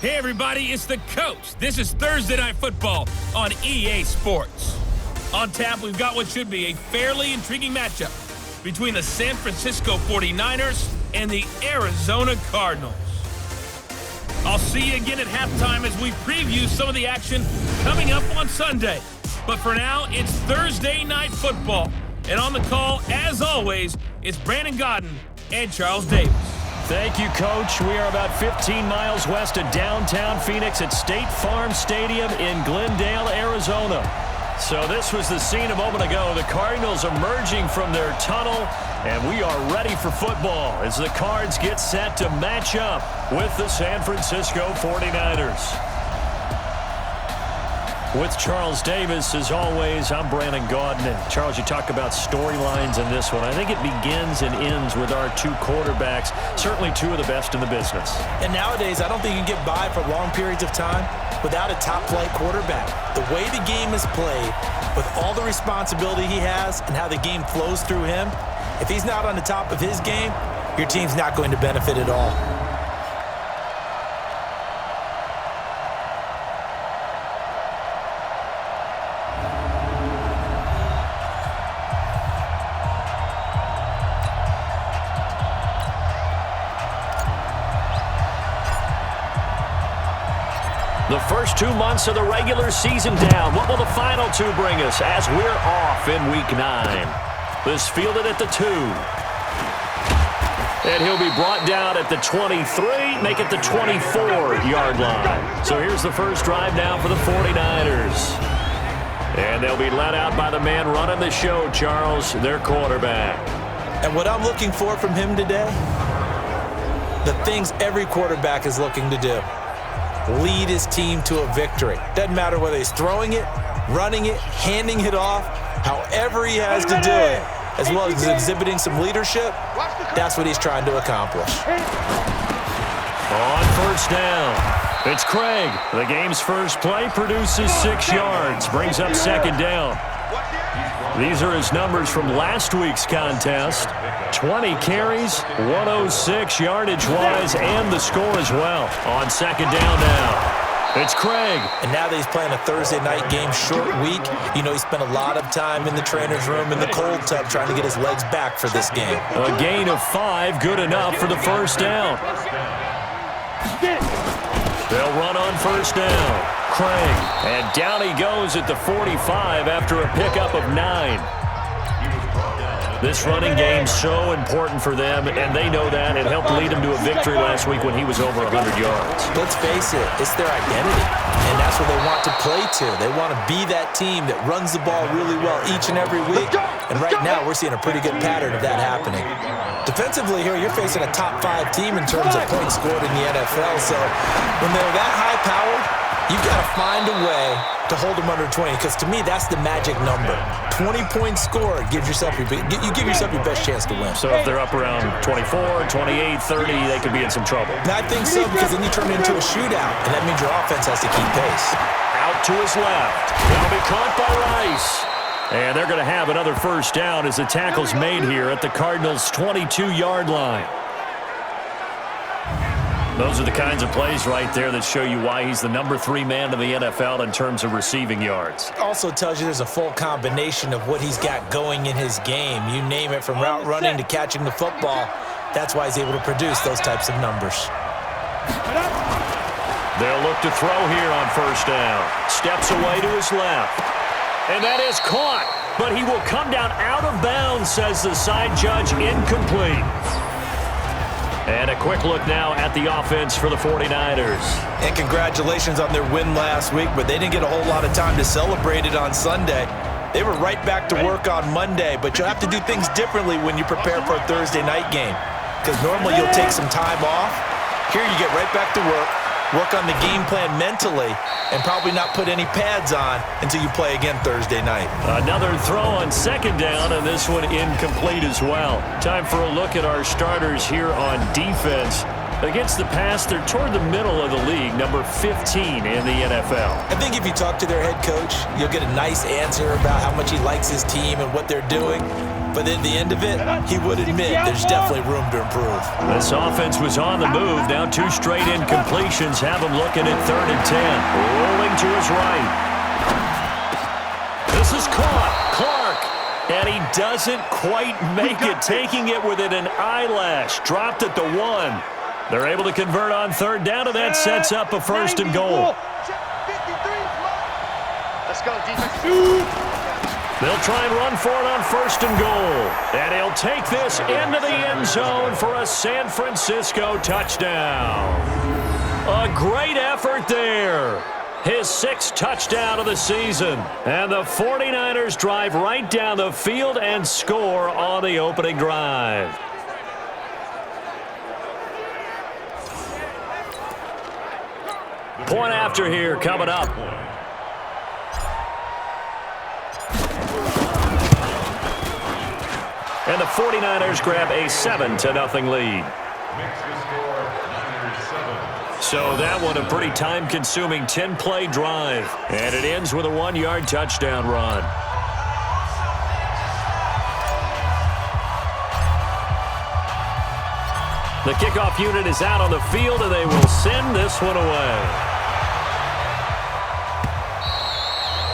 Hey everybody, it's the coach. This is Thursday Night Football on EA Sports. On tap, we've got what should be a fairly intriguing matchup between the San Francisco 49ers and the Arizona Cardinals. I'll see you again at halftime as we preview some of the action coming up on Sunday. But for now, it's Thursday Night Football. And on the call, as always, it's Brandon Godden and Charles Davis. Thank you, Coach. We are about 15 miles west of downtown Phoenix at State Farm Stadium in Glendale, Arizona. So this was the scene a moment ago. The Cardinals emerging from their tunnel, and we are ready for football as the Cards get set to match up with the San Francisco 49ers. With Charles Davis, as always, I'm Brandon Godden. And Charles, you talk about storylines in this one. I think it begins and ends with our two quarterbacks, certainly two of the best in the business. And nowadays, I don't think you can get by for long periods of time without a top-flight quarterback. The way the game is played, with all the responsibility he has and how the game flows through him, if he's not on the top of his game, your team's not going to benefit at all. The first 2 months of the regular season down. What will the final two bring us as we're off in Week 9? This fielded at the 2. And he'll be brought down at the 23, make it the 24-yard line. So here's the first drive now for the 49ers. And they'll be led out by the man running the show, Charles, their quarterback. And what I'm looking for from him today, the things every quarterback is looking to do. Lead his team to a victory. Doesn't matter whether he's throwing it, running it, handing it off, however he has to do it, as well as exhibiting some leadership, that's what he's trying to accomplish. On first down, it's Craig. The game's first play produces 6 yards, brings up second down. These are his numbers from last week's contest. 20 carries, 106 yardage-wise, and the score as well. On second down now, it's Craig. And now that he's playing a Thursday night game, short week, you know he spent a lot of time in the trainer's room in the cold tub trying to get his legs back for this game. A gain of 5, good enough for the first down. They'll run on first down. Craig, and down he goes at the 45 after a pickup of 9. This running game so important for them, and they know that. It helped lead them to a victory last week when he was over 100 yards. Let's face it, it's their identity, and that's what they want to play to. They want to be that team that runs the ball really well each and every week, and right now we're seeing a pretty good pattern of that happening. Defensively here, you're facing a top 5 team in terms of points scored in the NFL, so when they're that high-powered, you've got to find a way to hold them under 20, because to me, that's the magic number. 20 points scored gives yourself you give yourself your best chance to win. So if they're up around 24, 28, 30, they could be in some trouble. And I think so, because then you turn it into a shootout, and that means your offense has to keep pace. Out to his left. That'll be caught by Rice. And they're going to have another first down as the tackle's made here at the Cardinals' 22-yard line. Those are the kinds of plays right there that show you why he's the number 3 man in the NFL in terms of receiving yards. Also tells you there's a full combination of what he's got going in his game. You name it, from route running to catching the football. That's why he's able to produce those types of numbers. They'll look to throw here on first down. Steps away to his left. And that is caught, but he will come down out of bounds, says the side judge, incomplete. And a quick look now at the offense for the 49ers. And congratulations on their win last week, but they didn't get a whole lot of time to celebrate it on Sunday. They were right back to work on Monday, but you'll have to do things differently when you prepare for a Thursday night game, because normally you'll take some time off. Here you get right back to work on the game plan mentally, and probably not put any pads on until you play again Thursday night. Another throw on second down, and this one incomplete as well. Time for a look at our starters here on defense. Against the pass, they're toward the middle of the league, number 15 in the NFL. I think if you talk to their head coach, you'll get a nice answer about how much he likes his team and what they're doing. but at the end of it, he would admit there's definitely room to improve. This offense was on the move. Now 2 straight incompletions have him looking at 3rd and 10. Rolling to his right. This is caught. Clark. And he doesn't quite make it, taking it within an eyelash. Dropped at the 1. They're able to convert on 3rd down, and that sets up a 1st and goal. Let's go, defense. They'll try and run for it on 1st and goal. And he'll take this into the end zone for a San Francisco touchdown. A great effort there. His 6th touchdown of the season. And the 49ers drive right down the field and score on the opening drive. Point after here coming up. And the 49ers grab a 7-0 lead. So that one a pretty time-consuming 10-play drive. And it ends with a 1-yard touchdown run. The kickoff unit is out on the field, and they will send this one away.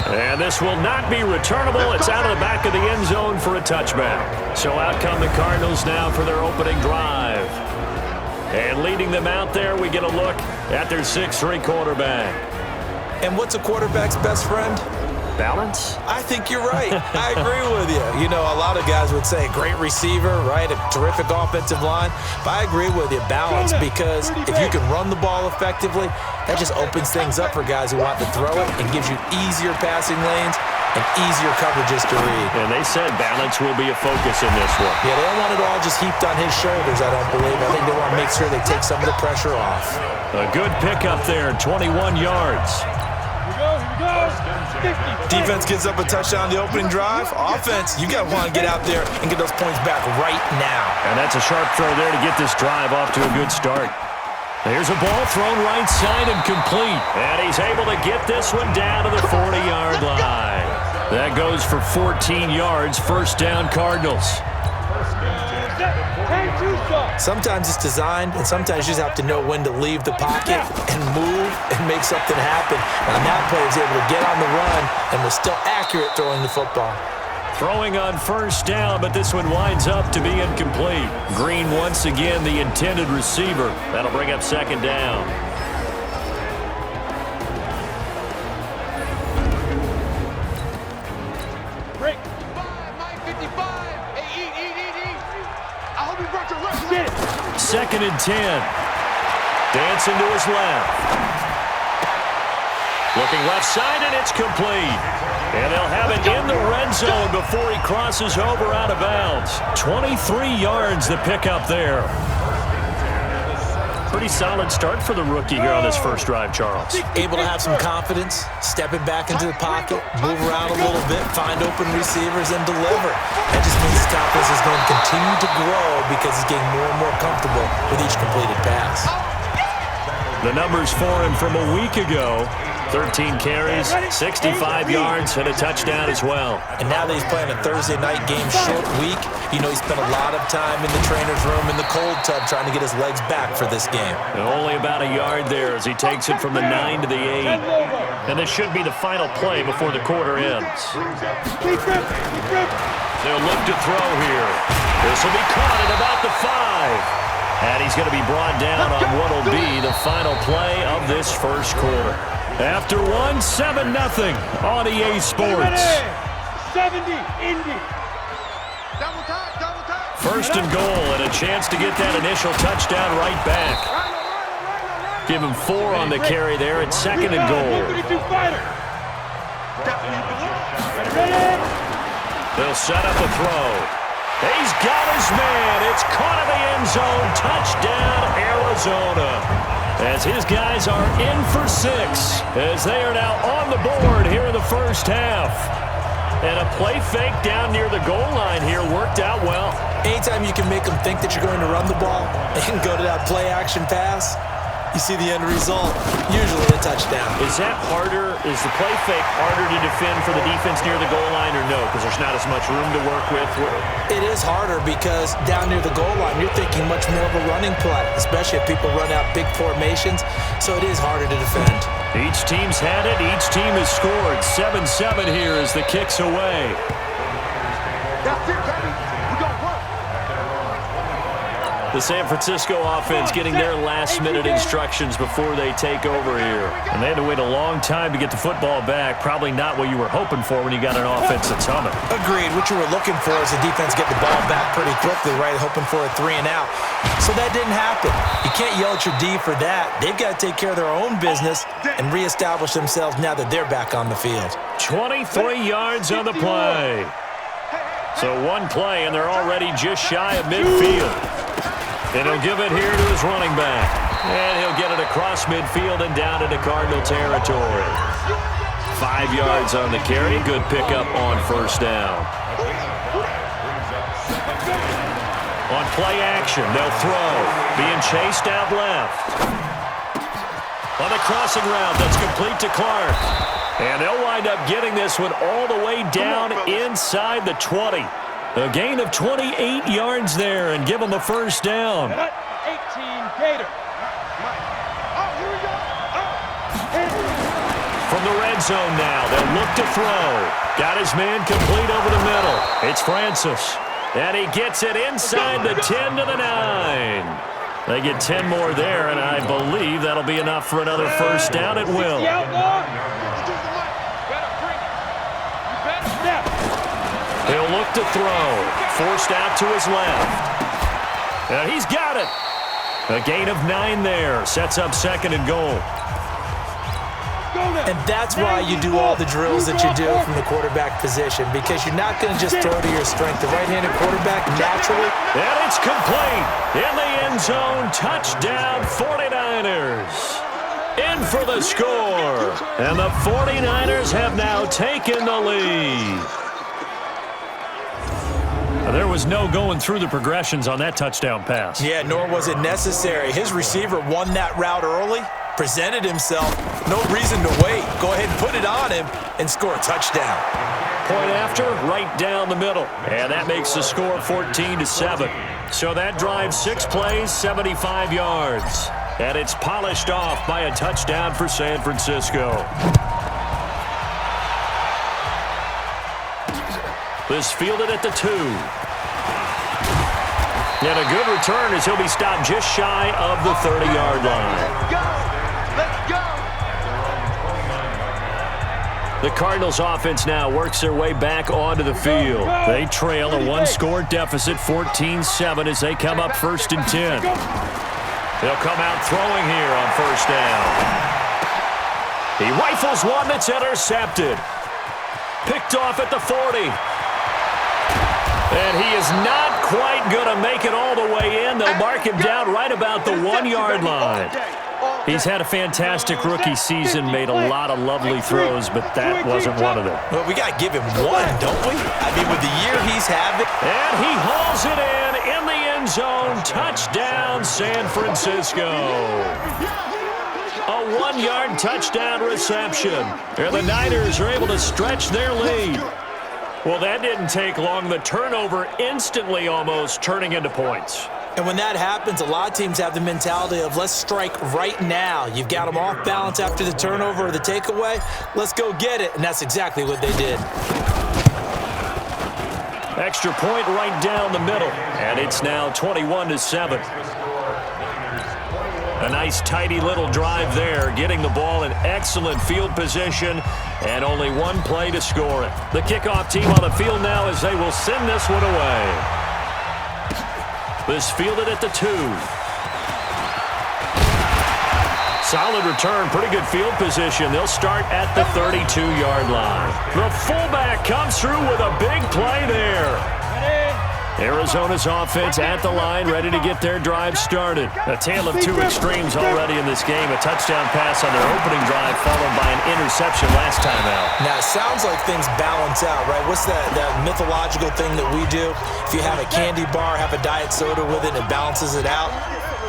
And this will not be returnable. It's out of the back of the end zone for a touchback. So out come the Cardinals now for their opening drive. And leading them out there, we get a look at their 6'3" quarterback. And what's a quarterback's best friend? Balance? I think you're right. I agree with you. You know, a lot of guys would say great receiver, right? A terrific offensive line. But I agree with you, balance, because if you can run the ball effectively, that just opens things up for guys who want to throw it and gives you easier passing lanes and easier coverages to read. And they said balance will be a focus in this one. Yeah, they don't want it all just heaped on his shoulders, I don't believe. I think they want to make sure they take some of the pressure off. A good pickup there, 21 yards. Defense gives up a touchdown on the opening drive. Offense, you got to want to get out there and get those points back right now. And that's a sharp throw there to get this drive off to a good start. There's a ball thrown right side and complete. And he's able to get this one down to the 40-yard line. That goes for 14 yards, 1st down Cardinals. Sometimes it's designed, and sometimes you just have to know when to leave the pocket and move and make something happen. And that player was able to get on the run and was still accurate throwing the football. Throwing on 1st down, but this one winds up to be incomplete. Green once again the intended receiver. That'll bring up 2nd down. Break. 55. Hey, eat. I hope you brought your left. 2nd and 10. Dancing to his left. Looking left side, and it's complete. And they'll have it in the red zone before he crosses over out of bounds. 23 yards the pickup there. Pretty solid start for the rookie here on this first drive, Charles. Able to have some confidence, stepping back into the pocket, move around a little bit, find open receivers, and deliver. That just means his confidence is going to continue to grow because he's getting more and more comfortable with each completed pass. The numbers for him from a week ago: 13 carries, 65 yards, and a touchdown as well. And now that he's playing a Thursday night game short week, you know he spent a lot of time in the trainer's room in the cold tub trying to get his legs back for this game. And only about a yard there as he takes it from the 9 to the 8. And this should be the final play before the quarter ends. They'll look to throw here. This will be caught at about the 5. And he's going to be brought down on what will be the final play of this first quarter. After 7-0 on EA Sports. 70, Indy. Double time. 1st and goal, and a chance to get that initial touchdown right back. Give him 4 on the carry there at 2nd and goal. They'll set up a throw. He's got his man. It's caught in the end zone. Touchdown, Arizona. As his guys are in for 6, as they are now on the board here in the first half. And a play fake down near the goal line here worked out well. Anytime you can make them think that you're going to run the ball and go to that play-action pass, You see the end result, usually a touchdown. Is that harder? Is the play fake harder to defend for the defense near the goal line or no? Because there's not as much room to work with? It is harder because down near the goal line, you're thinking much more of a running play, especially if people run out big formations, so it is harder to defend. Each team's had it. Each team has scored. 7-7 here as the kick's away. That's it, baby. We're going to work. The San Francisco offense getting their last-minute instructions before they take over here. And they had to wait a long time to get the football back. Probably not what you were hoping for when you got an offense that's humming. Agreed. What you were looking for is the defense get the ball back pretty quickly, right? Hoping for a 3-and-out. So that didn't happen. You can't yell at your D for that. They've got to take care of their own business and reestablish themselves now that they're back on the field. 23 yards on the play. So one play, and they're already just shy of midfield. And he'll give it here to his running back. And he'll get it across midfield and down into Cardinal territory. 5 yards on the carry. Good pickup on first down. On play action, they'll throw. Being chased out left. On the crossing route, that's complete to Clark. And they'll wind up getting this one all the way down inside the 20. A gain of 28 yards there and give them a first down. 18 Gator. Here we go. From the red zone now, they'll look to throw. Got his man complete over the middle. It's Francis. And he gets it inside the 10 to the 9. They get 10 more there, and I believe that'll be enough for another first down. It will. He'll look to throw. Forced out to his left. And he's got it. A gain of 9 there. Sets up second and goal. And that's why you do all the drills that you do from the quarterback position, because you're not going to just throw to your strength. The right-handed quarterback, naturally. And it's complete. In the end zone. Touchdown, 49ers. In for the score. And the 49ers have now taken the lead. There was no going through the progressions on that touchdown pass. Yeah, nor was it necessary. His receiver won that route early, presented himself. No reason to wait. Go ahead and put it on him and score a touchdown. Point after, right down the middle. And that makes the score 14-7. So that drives 6 plays, 75 yards. And it's polished off by a touchdown for San Francisco. This fielded at the 2. And a good return as he'll be stopped just shy of the 30-yard line. Let's go. The Cardinals offense now works their way back onto the field. They trail a 1-score deficit, 14-7, as they come up 1st and 10. They'll come out throwing here on first down. He rifles one that's intercepted. Picked off at the 40. And he is not quite going to make it all the way in. They'll mark him down right about the 1-yard line. He's had a fantastic rookie season, made a lot of lovely throws, but that wasn't one of them. Well, we got to give him one, don't we? I mean, with the year he's having. And he hauls it in the end zone. Touchdown, San Francisco. A 1-yard touchdown reception. And the Niners are able to stretch their lead. Well, that didn't take long. The turnover instantly almost turning into points. And when that happens, a lot of teams have the mentality of let's strike right now. You've got them off balance after the turnover or the takeaway. Let's go get it. And that's exactly what they did. Extra point right down the middle. And it's now 21-7. A nice, tidy little drive there, getting the ball in excellent field position, and only one play to score it. The kickoff team on the field now as they will send this one away. This fielded at the 2. Solid return, pretty good field position. They'll start at the 32-yard line. The fullback comes through with a big play there. Arizona's offense at the line, ready to get their drive started. A tale of 2 extremes already in this game. A touchdown pass on their opening drive, followed by an interception last time out. Now, it sounds like things balance out, right? What's that mythological thing that we do? If you have a candy bar, have a diet soda with it, it balances it out.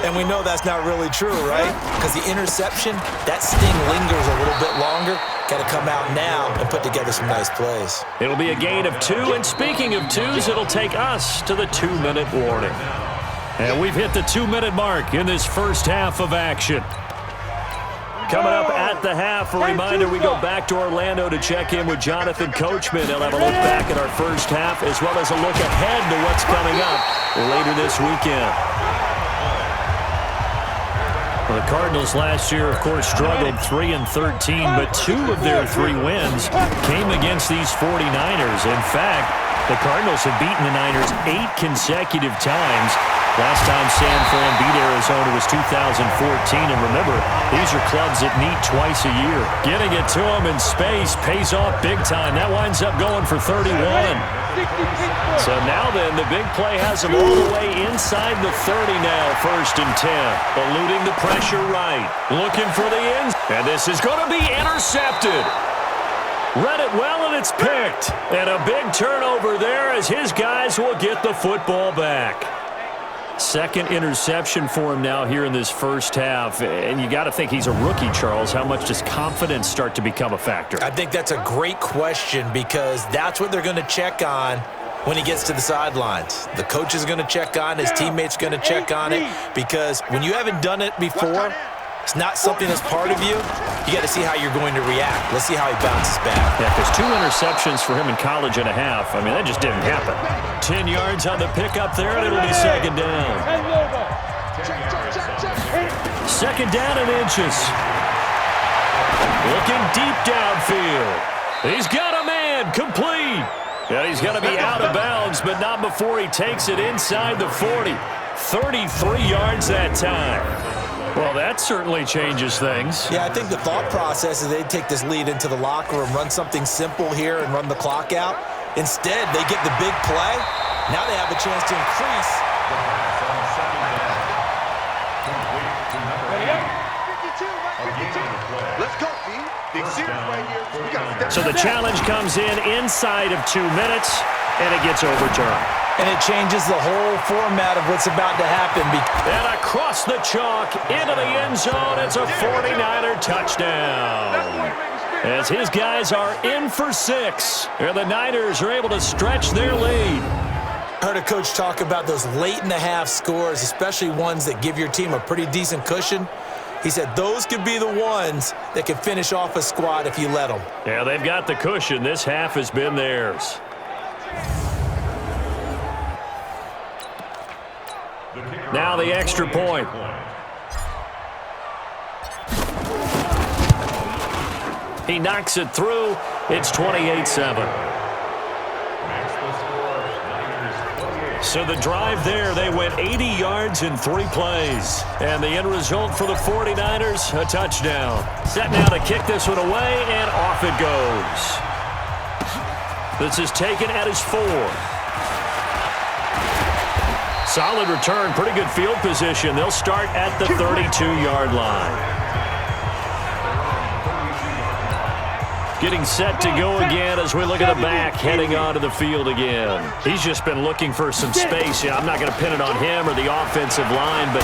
And we know that's not really true, right? Because the interception, that sting lingers a little bit longer. Got to come out now and put together some nice plays. It'll be a gain of 2, and speaking of 2s, it'll take us to the 2-minute warning. And we've hit the 2-minute mark in this first half of action. Coming up at the half, a reminder, we go back to Orlando to check in with Jonathan Coachman. He'll have a look back at our first half as well as a look ahead to what's coming up later this weekend. Well, the Cardinals last year, of course, struggled 3-13, but 2 of their 3 wins came against these 49ers. In fact, the Cardinals have beaten the Niners 8 consecutive times. Last time San Fran beat Arizona was 2014, and remember, these are clubs that meet twice a year. Getting it to them in space pays off big time. That winds up going for 31. So now then, the big play has them all the way inside the 30 now, 1st and 10. Eluding the pressure right. Looking for the end. And this is going to be intercepted. Read it well, and it's picked. And a big turnover there as his guys will get the football back. Second interception for him now here in this first half. And you got to think he's a rookie, Charles. How much does confidence start to become a factor? I think that's a great question because that's what they're going to check on when he gets to the sidelines. The coach is going to check on, his teammates going to check on it, because when you haven't done it before, it's not something that's part of you. You got to see how you're going to react. Let's see how he bounces back. Yeah, because 2 interceptions for him in college and a half. I mean, that just didn't happen. 10 yards on the pickup there, and it'll be 2nd down. 2nd down and inches. Looking deep downfield. He's got a man, complete. And he's going to be out of bounds, but not before he takes it inside the 40. 33 yards that time. Well, that certainly changes things. Yeah, I think the thought process is they'd take this lead into the locker room, run something simple here, and run the clock out. Instead, they get the big play. Now they have a chance to increase. Let's go, team. Big series right here. So the challenge comes in inside of 2 minutes, and it gets overturned. And it changes the whole format of what's about to happen. And across the chalk, into the end zone, it's a 49er touchdown. As his guys are in for 6, and the Niners are able to stretch their lead. I heard a coach talk about those late-in-the-half scores, especially ones that give your team a pretty decent cushion. He said those could be the ones that can finish off a squad if you let them. Yeah, they've got the cushion. This half has been theirs. Now the extra point. He knocks it through. It's 28-7. So the drive there, they went 80 yards in 3 plays. And the end result for the 49ers, a touchdown. Set now to kick this one away, and off it goes. This is taken at his 4. Solid return, pretty good field position. They'll start at the 32-yard line. Getting set to go again as we look at the back, heading onto the field again. He's just been looking for some space. Yeah, I'm not going to pin it on him or the offensive line, but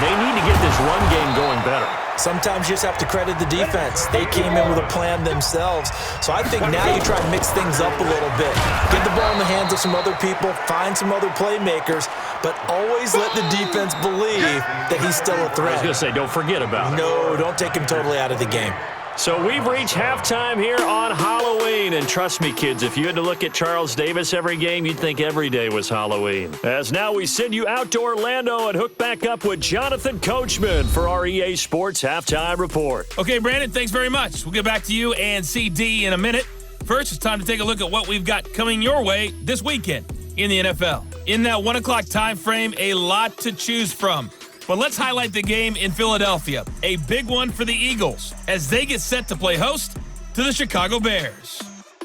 they need to get this run game going better. Sometimes you just have to credit the defense. They came in with a plan themselves. So I think now you try to mix things up a little bit. Get the ball in the hands of some other people, find some other playmakers, but always let the defense believe that he's still a threat. I was going to say, don't forget about it. No, don't take him totally out of the game. So we've reached halftime here on Halloween. And trust me, kids, if you had to look at Charles Davis every game, you'd think every day was Halloween. As now we send you out to Orlando and hook back up with Jonathan Coachman for our EA Sports Halftime Report. Okay, Brandon, thanks very much. We'll get back to you and CD in a minute. First, it's time to take a look at what we've got coming your way this weekend in the NFL. In that 1 o'clock time frame, a lot to choose from. But let's highlight the game in Philadelphia, a big one for the Eagles, as they get set to play host to the Chicago Bears.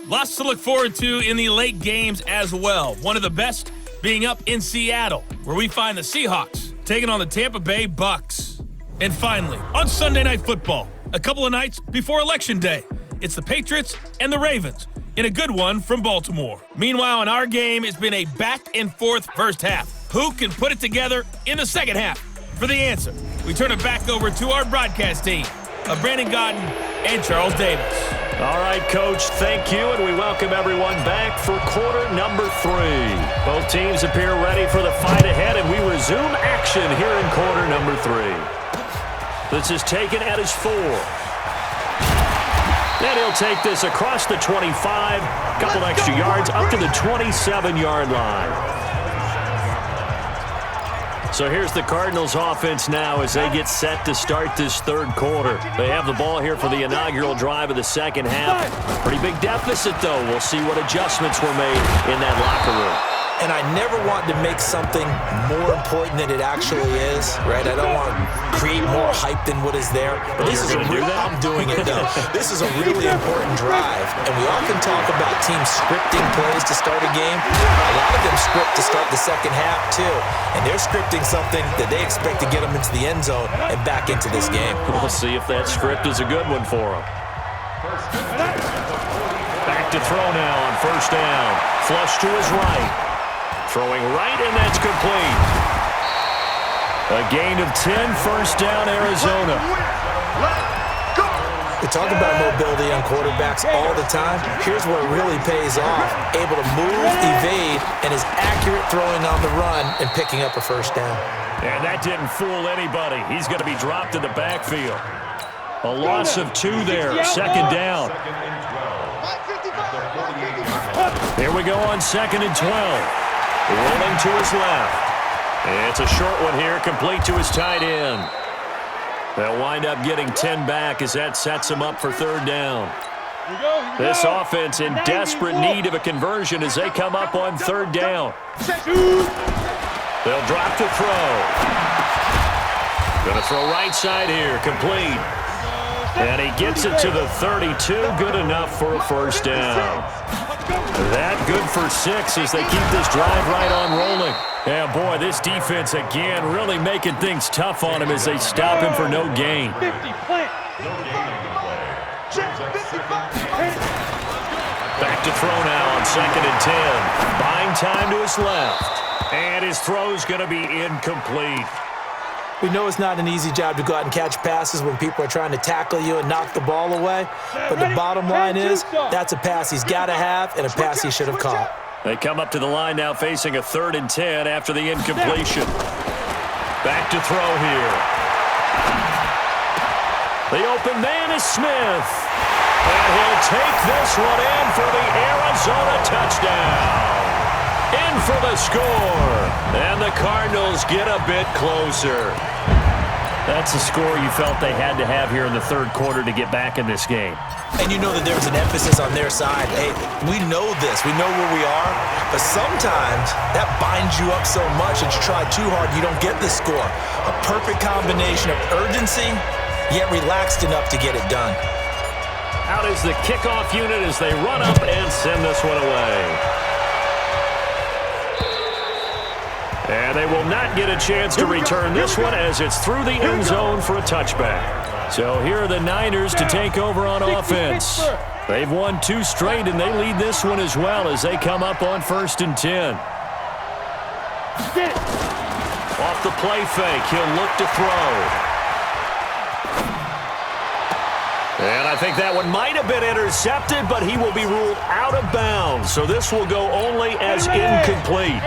Lots to look forward to in the late games as well. One of the best being up in Seattle, where we find the Seahawks taking on the Tampa Bay Bucks. And finally, on Sunday Night Football, a couple of nights before Election Day, it's the Patriots and the Ravens in a good one from Baltimore. Meanwhile, in our game, it's been a back-and-forth first half. Who can put it together in the second half? For the answer, we turn it back over to our broadcast team of Brandon Gaudin and Charles Davis. All right, Coach, thank you, and we welcome everyone back for quarter number 3. Both teams appear ready for the fight ahead, and we resume action here in quarter number 3. This is taken at his 4. And he'll take this across the 25, couple extra yards, up to the 27-yard line. So here's the Cardinals offense now as they get set to start this third quarter. They have the ball here for the inaugural drive of the second half. Pretty big deficit, though. We'll see what adjustments were made in that locker room. And I never want to make something more important than it actually is, right? I don't want to create more hype than what is there. But this is a real, I'm doing it, though. This is a really important drive. And we often talk about teams scripting plays to start a game. A lot of them script to start the second half, too. And they're scripting something that they expect to get them into the end zone and back into this game. We'll see if that script is a good one for them. Back to throw now on first down. Flush to his right. Throwing right, and that's complete. A gain of 10, first down, Arizona. We talk about mobility on quarterbacks all the time. Here's where it really pays off. Able to move, evade, and is accurate throwing on the run and picking up a first down. And that didn't fool anybody. He's going to be dropped in the backfield. A loss of 2 there, second down. Here we go on second and 12. Rolling to his left. It's a short one here, complete to his tight end. They'll wind up getting 10 back as that sets them up for third down. This offense in desperate need of a conversion as they come up on third down. They'll drop to throw. Going to throw right side here, complete. And he gets it to the 32, good enough for a first down. That good for 6 as they keep this drive right on rolling. Yeah, boy, this defense again really making things tough on him as they stop him for no gain. Back to throw now on second and 10. Buying time to his left. And his throw's going to be incomplete. We know it's not an easy job to go out and catch passes when people are trying to tackle you and knock the ball away. But the bottom line is, that's a pass he's got to have and a pass he should have caught. They come up to the line now facing a 3rd and 10 after the incompletion. Back to throw here. The open man is Smith. And he'll take this one in for the Arizona touchdown. In for the score. And the Cardinals get a bit closer. That's a score you felt they had to have here in the third quarter to get back in this game. And you know that there's an emphasis on their side. Hey, we know this. We know where we are. But sometimes that binds you up so much that you try too hard, you don't get the score. A perfect combination of urgency, yet relaxed enough to get it done. Out is the kickoff unit as they run up and send this one away. And they will not get a chance to return this one as it's through the end zone for a touchback. So here are the Niners to take over on offense. They've won 2 straight, and they lead this one as well as they come up on 1st and 10. Off the play fake, he'll look to throw. And I think that one might have been intercepted, but he will be ruled out of bounds. So this will go only as incomplete.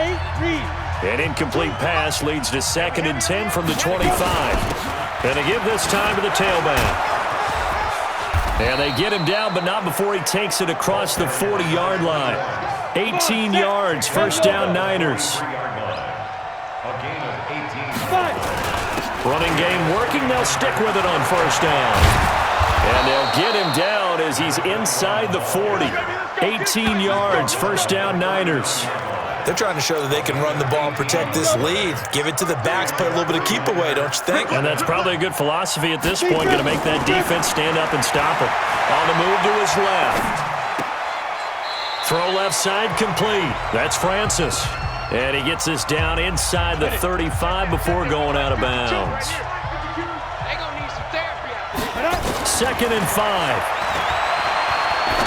An incomplete pass leads to 2nd and 10 from the 25. And they give this time to the tailback. And they get him down, but not before he takes it across the 40-yard line. 18 yards, first down Niners. Running game working, they'll stick with it on first down. And they'll get him down as he's inside the 40. 18 yards, first down Niners. They're trying to show that they can run the ball and protect this lead. Give it to the backs, play a little bit of keep away, don't you think? And that's probably a good philosophy at this point, going to make that defense stand up and stop it. On the move to his left. Throw left side complete. That's Francis. And he gets this down inside the 35 before going out of bounds. 2nd and 5.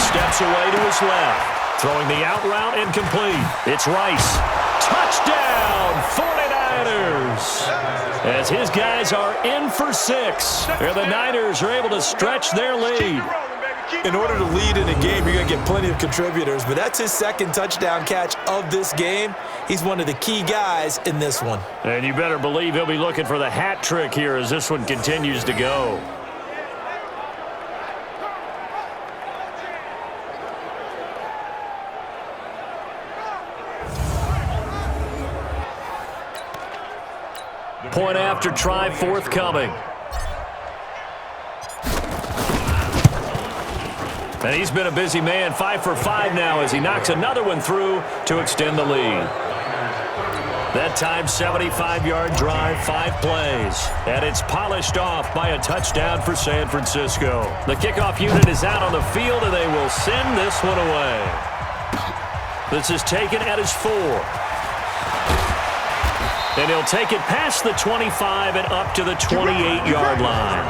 Steps away to his left. Throwing the out route incomplete. It's Rice. Touchdown, 49 49ers. As his guys are in for 6. And the Niners are able to stretch their lead. In order to lead in a game, you're going to get plenty of contributors, but that's his second touchdown catch of this game. He's one of the key guys in this one. And you better believe he'll be looking for the hat trick here as this one continues to go. Point after try forthcoming. And he's been a busy man, 5 for 5 now as he knocks another one through to extend the lead. That time, 75-yard drive, 5 plays. And it's polished off by a touchdown for San Francisco. The kickoff unit is out on the field, and they will send this one away. This is taken at his 4. And he'll take it past the 25 and up to the 28-yard line.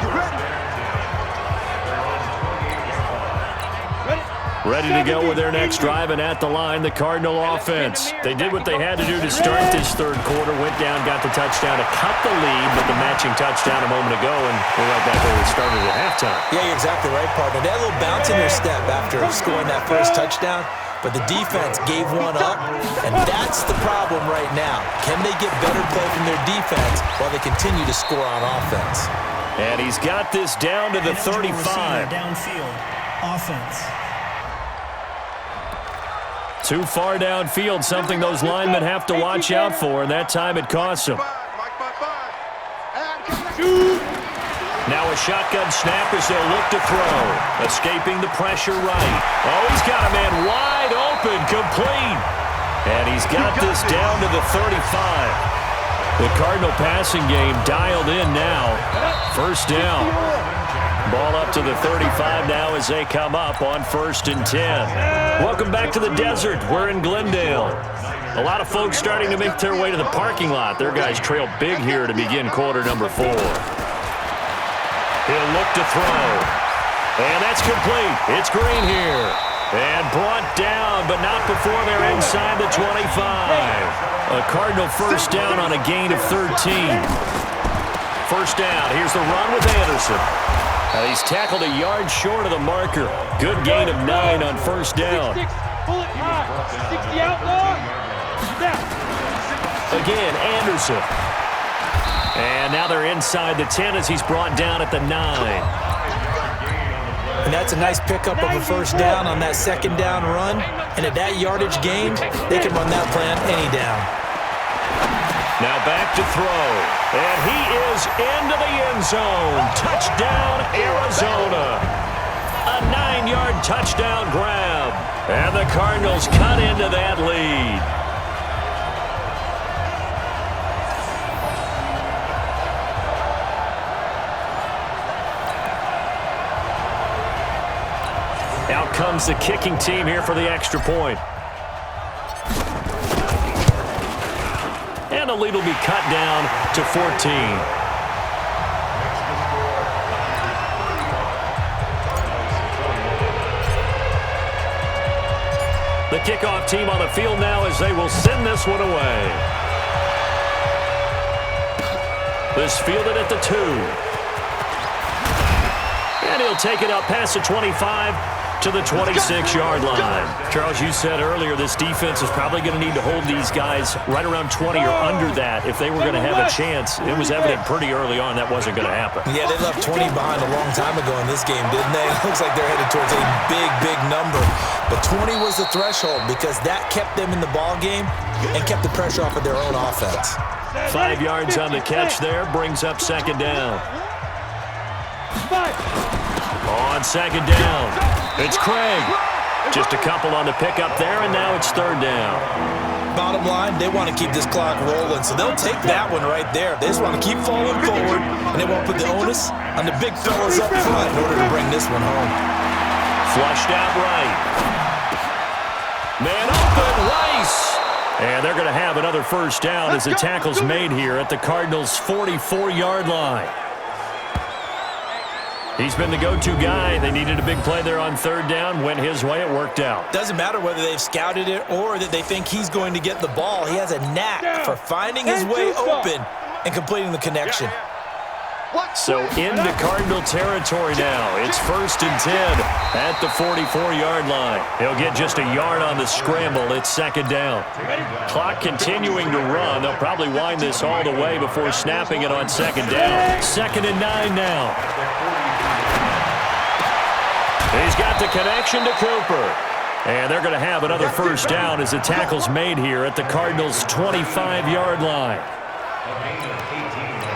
Ready to go with their next drive, and at the line, the Cardinal offense. They did what they had to do to start this third quarter, went down, got the touchdown to cut the lead, but the matching touchdown a moment ago, and we're right back where we started at halftime. Yeah, you're exactly right, partner. They had a little bounce in their step after scoring that first touchdown, but the defense gave one up, and that's the problem right now. Can they get better play from their defense while they continue to score on offense? And he's got this down to the 35. Downfield, offense. Too far downfield, something those linemen have to watch out for, and that time it costs them. Now a shotgun snap as they'll look to throw. Escaping the pressure right. Oh, he's got a man wide open, complete. And he's got this down to the 35. The Cardinal passing game dialed in now. First down. Ball up to the 35 now as they come up on 1st and 10. Welcome back to the desert. We're in Glendale. A lot of folks starting to make their way to the parking lot. Their guys trail big here to begin quarter number 4. He'll look to throw. And that's complete. It's Green here. And brought down, but not before they're inside the 25. A Cardinal first down on a gain of 13. First down. Here's the run with Anderson. He's tackled a yard short of the marker. Good gain of 9 on first down. Again, Anderson. And now they're inside the 10 as he's brought down at the 9. And that's a nice pickup of a first down on that second down run. And at that yardage gain, they can run that plan any down. Now back to throw. And he is into the end zone. Touchdown, Arizona. A 9-yard touchdown grab. And the Cardinals cut into that lead. Out comes the kicking team here for the extra point. And the lead will be cut down to 14. The kickoff team on the field now as they will send this one away. This fielded at the 2. And he'll take it up past the 25 to the 26-yard line. Charles, you said earlier this defense is probably going to need to hold these guys right around 20 or under that if they were going to have a chance. It was evident pretty early on that wasn't going to happen. Yeah, they left 20 behind a long time ago in this game, didn't they? It looks like they're headed towards a big, big number. But 20 was the threshold because that kept them in the ball game and kept the pressure off of their own offense. 5 yards on the catch there, brings up second down. On second down, it's Craig. Just a couple on the pickup there, and now it's third down. Bottom line, they want to keep this clock rolling, so they'll take that one right there. They just want to keep falling forward, and they won't put the onus on the big fellas up front in order to bring this one home. Flushed out right. Man open, Rice. And they're going to have another first down as the tackle's made here at the Cardinals' 44-yard line. He's been the go-to guy. They needed a big play there on third down. Went his way. It worked out. Doesn't matter whether they've scouted it or that they think he's going to get the ball. He has a knack for finding his way open and completing the connection. So into Cardinal territory now. It's 1st and 10 at the 44-yard line. He'll get just a yard on the scramble. It's 2nd down. Clock continuing to run. They'll probably wind this all the way before snapping it on 2nd down. 2nd and 9 now. He's got the connection to Cooper. And they're going to have another 1st down as the tackle's made here at the Cardinals' 25-yard line.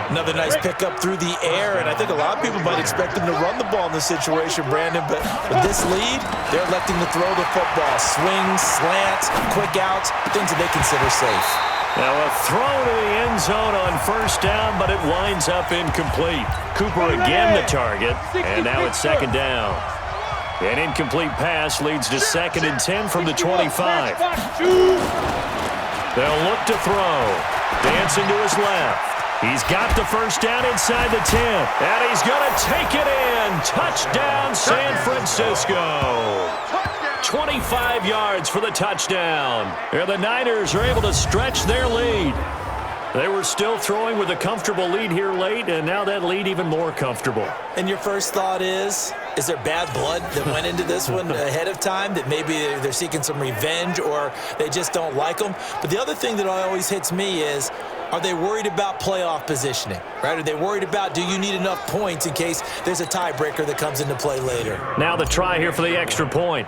Another nice pickup through the air, and I think a lot of people might expect them to run the ball in this situation, Brandon, but with this lead, they're electing to throw the football. Swings, slants, quick outs, things that they consider safe. Now a throw to the end zone on 1st down, but it winds up incomplete. Cooper again the target, and now it's 2nd down. An incomplete pass leads to 2nd and 10 from the 25. They'll look to throw. Dancing to his left. He's got the 1st down inside the 10. And he's going to take it in. Touchdown, San Francisco. 25 yards for the touchdown. And the Niners are able to stretch their lead. They were still throwing with a comfortable lead here late, and now that lead even more comfortable. And your first thought is there bad blood that went into this one ahead of time, that maybe they're seeking some revenge or they just don't like them? But the other thing that always hits me is, are they worried about playoff positioning, right? Are they worried about, do you need enough points in case there's a tiebreaker that comes into play later? Now the try here for the extra point.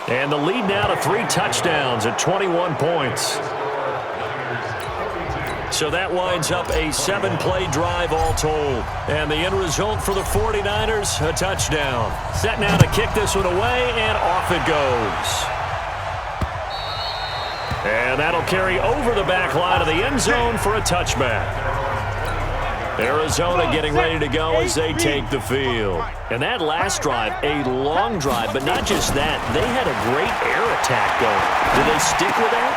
And the lead now to 3 touchdowns at 21 points. So that winds up a 7-play drive all told. And the end result for the 49ers, a touchdown. Set now to kick this one away, and off it goes. And that'll carry over the back line of the end zone for a touchback. Arizona getting ready to go as they take the field. And that last drive, a long drive, but not just that. They had a great air attack going. Did they stick with that?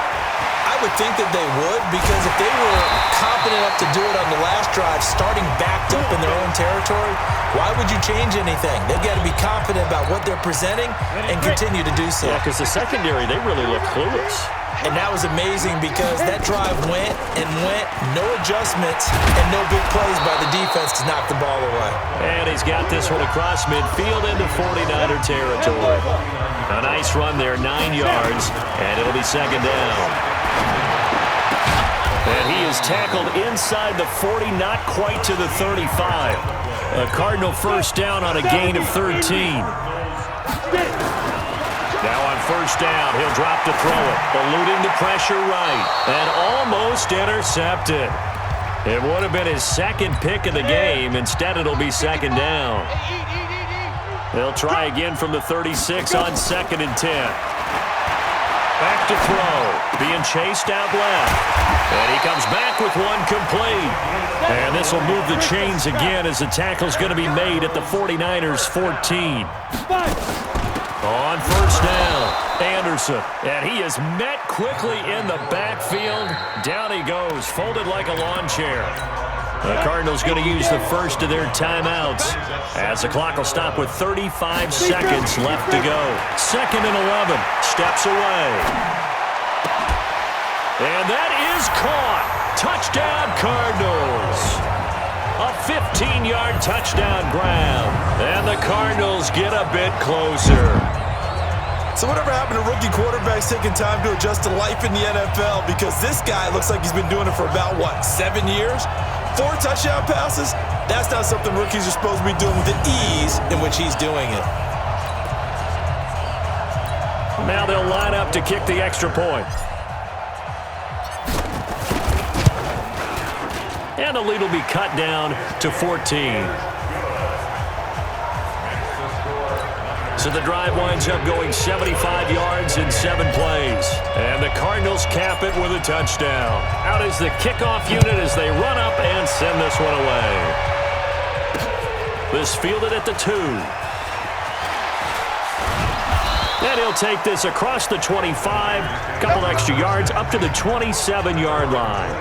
I would think that they would, because if they were confident enough to do it on the last drive, starting backed up in their own territory, why would you change anything? They've got to be confident about what they're presenting and continue to do so. Yeah, because the secondary, they really look clueless. And that was amazing because that drive went and went, no adjustments, and no big plays by the defense to knock the ball away. And he's got this one across midfield into 49er territory. A nice run there, 9 yards, and it'll be 2nd down. And he is tackled inside the 40, not quite to the 35. A Cardinal 1st down on a gain of 13. Now on 1st down, he'll drop to throw it, eluding the pressure right, and almost intercepted. It would have been his 2nd pick of the game. Instead, it'll be 2nd down. They'll try again from the 36 on 2nd and 10. Back to throw, being chased out left. And he comes back with one complete. And this will move the chains again as the tackle's going to be made at the 49ers' 14. On 1st down, Anderson. And he is met quickly in the backfield. Down he goes, folded like a lawn chair. The Cardinals going to use the first of their timeouts as the clock will stop with 35 seconds left to go. 2nd and 11, steps away. And that is caught. Touchdown, Cardinals. A 15-yard touchdown grab. And the Cardinals get a bit closer. So whatever happened to rookie quarterbacks taking time to adjust to life in the NFL? Because this guy looks like he's been doing it for about, 7 years? 4 touchdown passes? That's not something rookies are supposed to be doing with the ease in which he's doing it. Now they'll line up to kick the extra point. And the lead will be cut down to 14. So the drive winds up going 75 yards in 7 plays. And the Cardinals cap it with a touchdown. Out is the kickoff unit as they run up and send this one away. This fielded at the 2. And he'll take this across the 25. Couple extra yards up to the 27-yard line.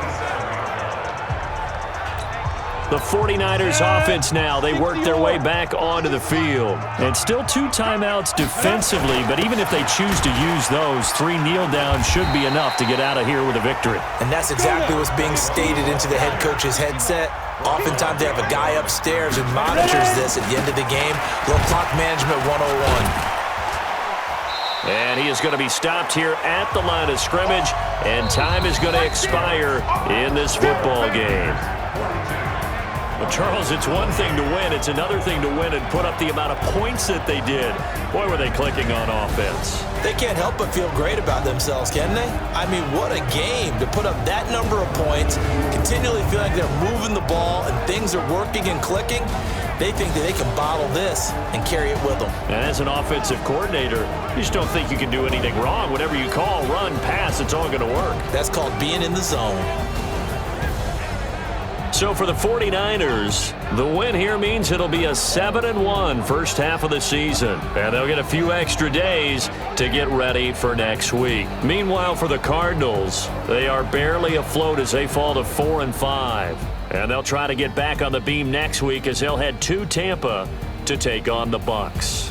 The 49ers offense now, they work their way back onto the field. And still 2 timeouts defensively, but even if they choose to use those, 3 kneel downs should be enough to get out of here with a victory. And that's exactly what's being stated into the head coach's headset. Oftentimes they have a guy upstairs who monitors this at the end of the game. Little clock management 101. And he is going to be stopped here at the line of scrimmage, and time is going to expire in this football game. Well, Charles, it's one thing to win. It's another thing to win and put up the amount of points that they did. Boy, were they clicking on offense. They can't help but feel great about themselves, can they? I mean, what a game to put up that number of points, continually feel like they're moving the ball and things are working and clicking. They think that they can bottle this and carry it with them. And as an offensive coordinator, you just don't think you can do anything wrong. Whatever you call, run, pass, it's all going to work. That's called being in the zone. So for the 49ers, the win here means it'll be a 7-1 first half of the season. And they'll get a few extra days to get ready for next week. Meanwhile, for the Cardinals, they are barely afloat as they fall to 4-5. And they'll try to get back on the beam next week as they'll head to Tampa to take on the Bucs.